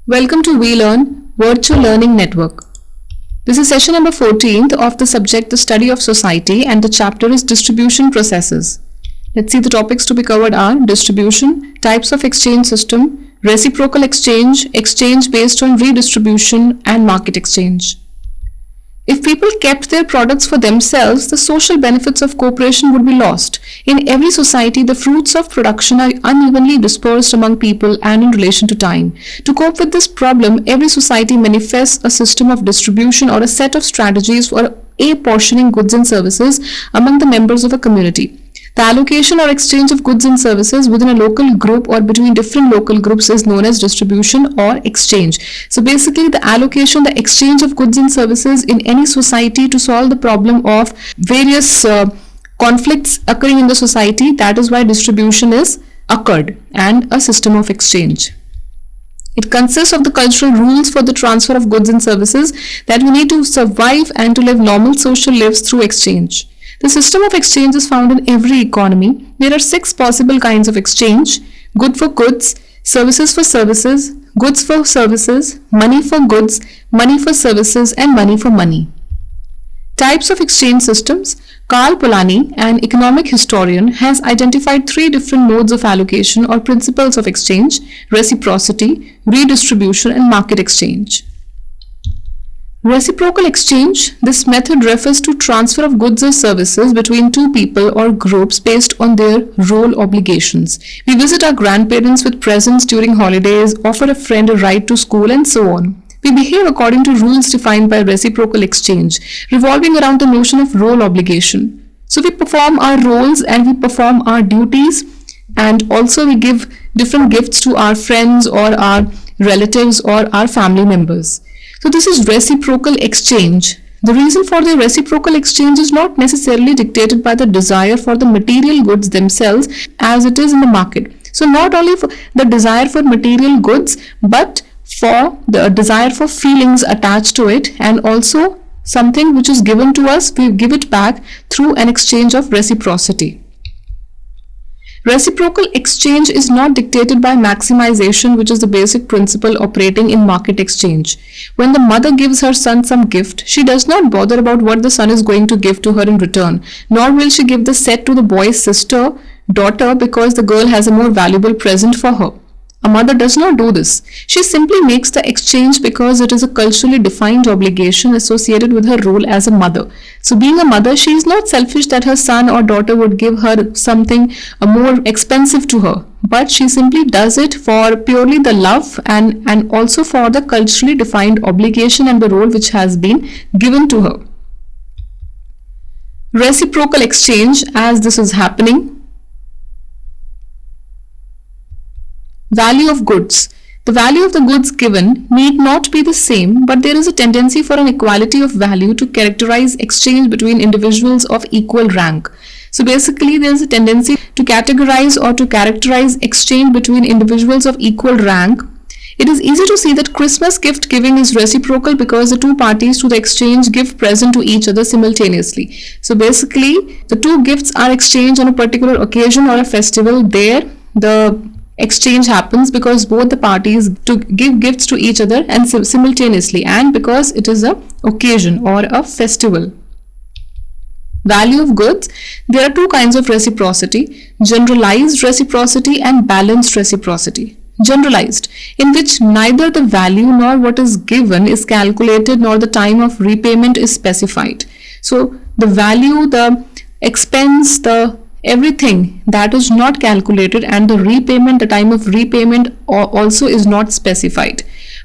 Welcome to We Learn Virtual Learning Network. This is session number 14th of the subject The Study of Society, and the chapter is Distribution Processes. Let's see, the topics to be covered are distribution, types of exchange system, reciprocal exchange, exchange based on redistribution, and market exchange. If people kept their products for themselves, the social benefits of cooperation would be lost. In every society, the fruits of production are unevenly dispersed among people and in relation to time. To cope with this problem, every society manifests a system of distribution or a set of strategies for apportioning goods and services among the members of a community. The allocation or exchange of goods and services within a local group or between different local groups is known as distribution or exchange. So basically, the allocation, the exchange of goods and services in any society to solve the problem of various conflicts occurring in the society, that is why distribution is occurred, and a system of exchange. It consists of the cultural rules for the transfer of goods and services that we need to survive and to live normal social lives through exchange. The system of exchange is found in every economy. There are 6 possible kinds of exchange: good for goods, services for services, goods for services, money for goods, money for services, and money for money. Types of exchange systems. Karl Polanyi, an economic historian, has identified 3 different modes of allocation or principles of exchange: reciprocity, redistribution, and market exchange. Reciprocal exchange. This method refers to transfer of goods or services between two people or groups based on their role obligations. We visit our grandparents with presents during holidays, offer a friend a ride to school, and so on. We behave according to rules defined by reciprocal exchange, revolving around the notion of role obligation. So we perform our roles and we perform our duties, and also we give different gifts to our friends or our relatives or our family members. So this is reciprocal exchange. The reason for the reciprocal exchange is not necessarily dictated by the desire for the material goods themselves as it is in the market. So not only for the desire for material goods, but for the desire for feelings attached to it, and also something which is given to us, we give it back through an exchange of reciprocity. Reciprocal exchange is not dictated by maximization, which is the basic principle operating in market exchange. When the mother gives her son some gift, she does not bother about what the son is going to give to her in return, nor will she give the set to the boy's daughter, because the girl has a more valuable present for her. A mother does not do this. She simply makes the exchange because it is a culturally defined obligation associated with her role as a mother. So being a mother, she is not selfish that her son or daughter would give her something more expensive to her, but she simply does it for purely the love and also for the culturally defined obligation and the role which has been given to her. Reciprocal exchange, as this is happening. Value of goods. The value of the goods given need not be the same, but there is a tendency for an equality of value to characterize exchange between individuals of equal rank. So basically, there is a tendency to categorize or to characterize exchange between individuals of equal rank. It is easy to see that Christmas gift giving is reciprocal because the two parties to the exchange give present to each other simultaneously. So basically, the two gifts are exchanged on a particular occasion or a festival. There, the exchange happens because both the parties to give gifts to each other and simultaneously, and because it is a occasion or a festival. Value of goods. There are 2 kinds of reciprocity: generalized reciprocity and balanced reciprocity. Generalized, in which neither the value nor what is given is calculated nor the time of repayment is specified. So the value, the expense, the everything that is not calculated, and the repayment, the time of repayment also is not specified.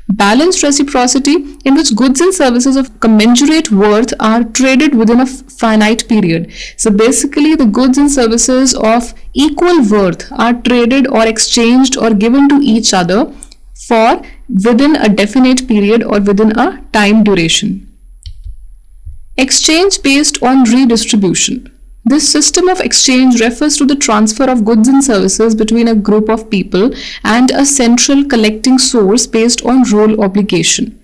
Balanced reciprocity, in which goods and services of commensurate worth are traded within a finite period. So basically, the goods and services of equal worth are traded or exchanged or given to each other for within a definite period or within a time duration. Exchange based on redistribution. This system of exchange refers to the transfer of goods and services between a group of people and a central collecting source based on role obligation.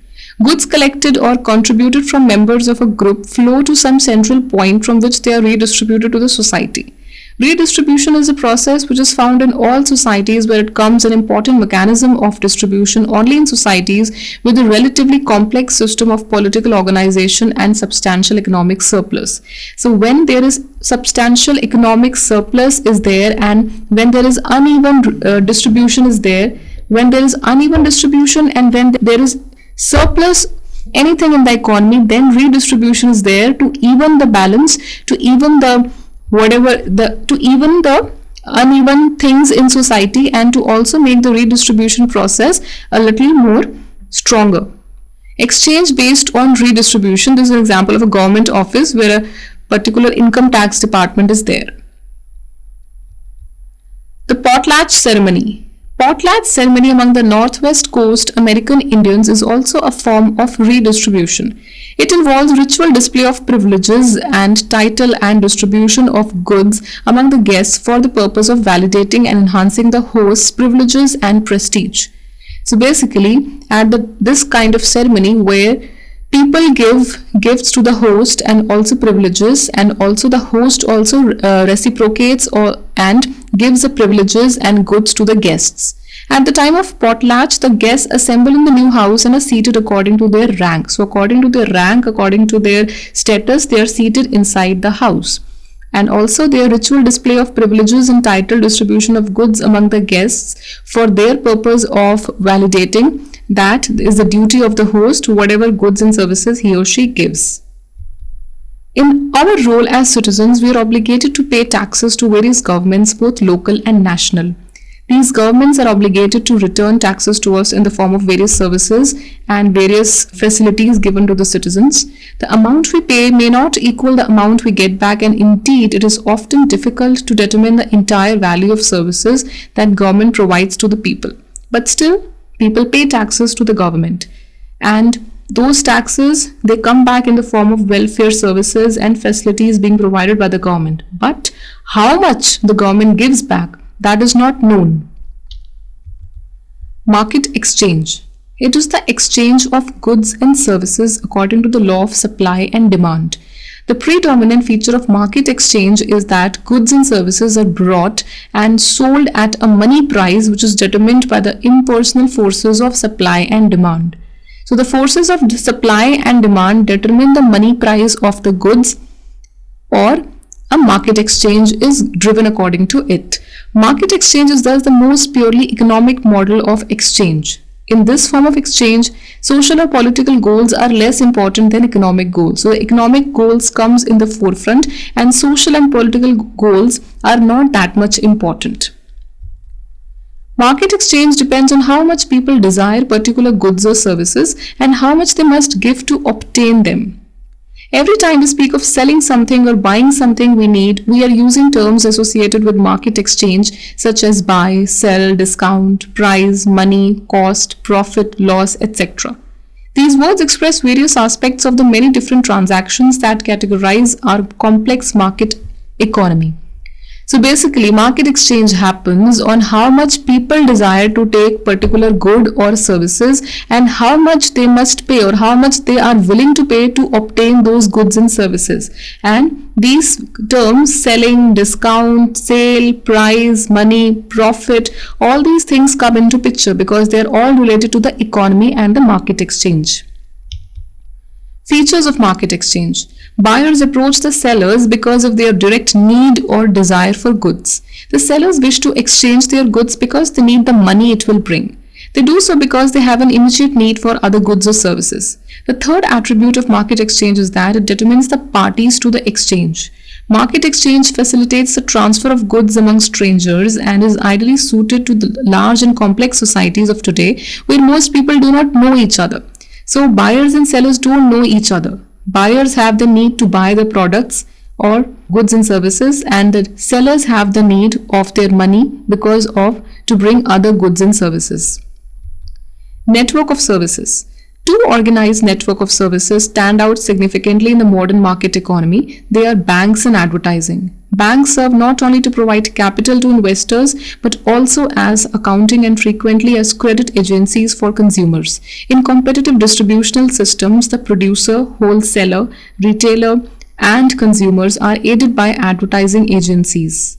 Goods collected or contributed from members of a group flow to some central point from which they are redistributed to the society. Redistribution is a process which is found in all societies where it comes an important mechanism of distribution only in societies with a relatively complex system of political organization and substantial economic surplus. So when there is substantial economic surplus is there, and when there is uneven distribution is there, when there is uneven distribution and when there is surplus anything in the economy, then redistribution is there to even the balance, to even the uneven things in society, and to also make the redistribution process a little more stronger. Exchange based on redistribution. This is an example of a government office where a particular income tax department is there. The potlatch ceremony. Potlatch ceremony among the Northwest Coast American Indians is also a form of redistribution. It involves ritual display of privileges and title and distribution of goods among the guests for the purpose of validating and enhancing the host's privileges and prestige. So basically, at this kind of ceremony where people give gifts to the host and also privileges, and also the host also reciprocates and gives the privileges and goods to the guests. At the time of potlatch, the guests assemble in the new house and are seated according to their rank. So according to their rank, according to their status, they are seated inside the house. And also their ritual display of privileges and title distribution of goods among the guests for their purpose of validating that is the duty of the host, whatever goods and services he or she gives. In our role as citizens, we are obligated to pay taxes to various governments, both local and national. These governments are obligated to return taxes to us in the form of various services and various facilities given to the citizens. The amount we pay may not equal the amount we get back, and indeed it is often difficult to determine the entire value of services that government provides to the people. But still, people pay taxes to the government, and those taxes, they come back in the form of welfare services and facilities being provided by the government. But how much the government gives back, that is not known. Market exchange. It is the exchange of goods and services according to the law of supply and demand. The predominant feature of market exchange is that goods and services are brought and sold at a money price which is determined by the impersonal forces of supply and demand. So the forces of supply and demand determine the money price of the goods, or a market exchange is driven according to it. Market exchange is thus the most purely economic model of exchange. In this form of exchange, social or political goals are less important than economic goals. So the economic goals comes in the forefront, and social and political goals are not that much important. Market exchange depends on how much people desire particular goods or services and how much they must give to obtain them. Every time we speak of selling something or buying something we need, we are using terms associated with market exchange such as buy, sell, discount, price, money, cost, profit, loss, etc. These words express various aspects of the many different transactions that categorize our complex market economy. So basically, market exchange happens on how much people desire to take particular good or services and how much they must pay or how much they are willing to pay to obtain those goods and services. And these terms, selling, discount, sale, price, money, profit, all these things come into picture because they are all related to the economy and the market exchange. Features of market exchange. Buyers approach the sellers because of their direct need or desire for goods. The sellers wish to exchange their goods because they need the money it will bring. They do so because they have an immediate need for other goods or services. The third attribute of market exchange is that it determines the parties to the exchange. Market exchange facilitates the transfer of goods among strangers and is ideally suited to the large and complex societies of today where most people do not know each other. So buyers and sellers don't know each other. Buyers have the need to buy the products or goods and services, and the sellers have the need of their money because of to bring other goods and services. Network of services. Two organized network of services stand out significantly in the modern market economy. They are banks and advertising. Banks serve not only to provide capital to investors but also as accounting and frequently as credit agencies for consumers. In competitive distributional systems, the producer, wholesaler, retailer, and consumers are aided by advertising agencies.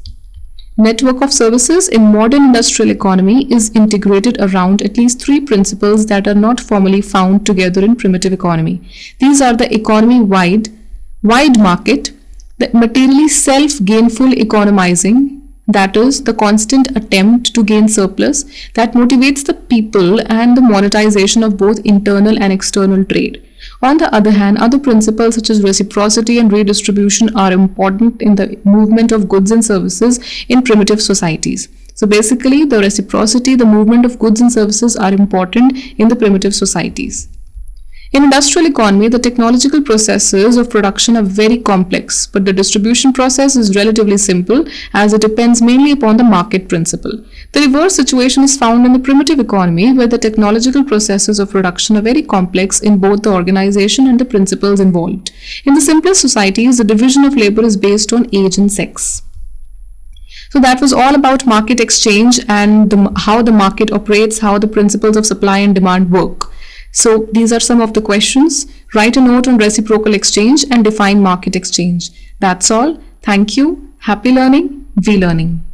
Network of services in modern industrial economy is integrated around at least three principles that are not formally found together in primitive economy. These are the economy-wide market, the materially self-gainful economizing, that is the constant attempt to gain surplus that motivates the people, and the monetization of both internal and external trade. On the other hand, other principles such as reciprocity and redistribution are important in the movement of goods and services in primitive societies. So basically, the reciprocity, the movement of goods and services are important in the primitive societies. In industrial economy, the technological processes of production are very complex, but the distribution process is relatively simple as it depends mainly upon the market principle. The reverse situation is found in the primitive economy, where the technological processes of production are very complex in both the organization and the principles involved. In the simplest societies, the division of labor is based on age and sex. So that was all about market exchange and how the market operates, how the principles of supply and demand work. So these are some of the questions. Write a note on reciprocal exchange and define market exchange. That's all. Thank you. Happy learning. We learning.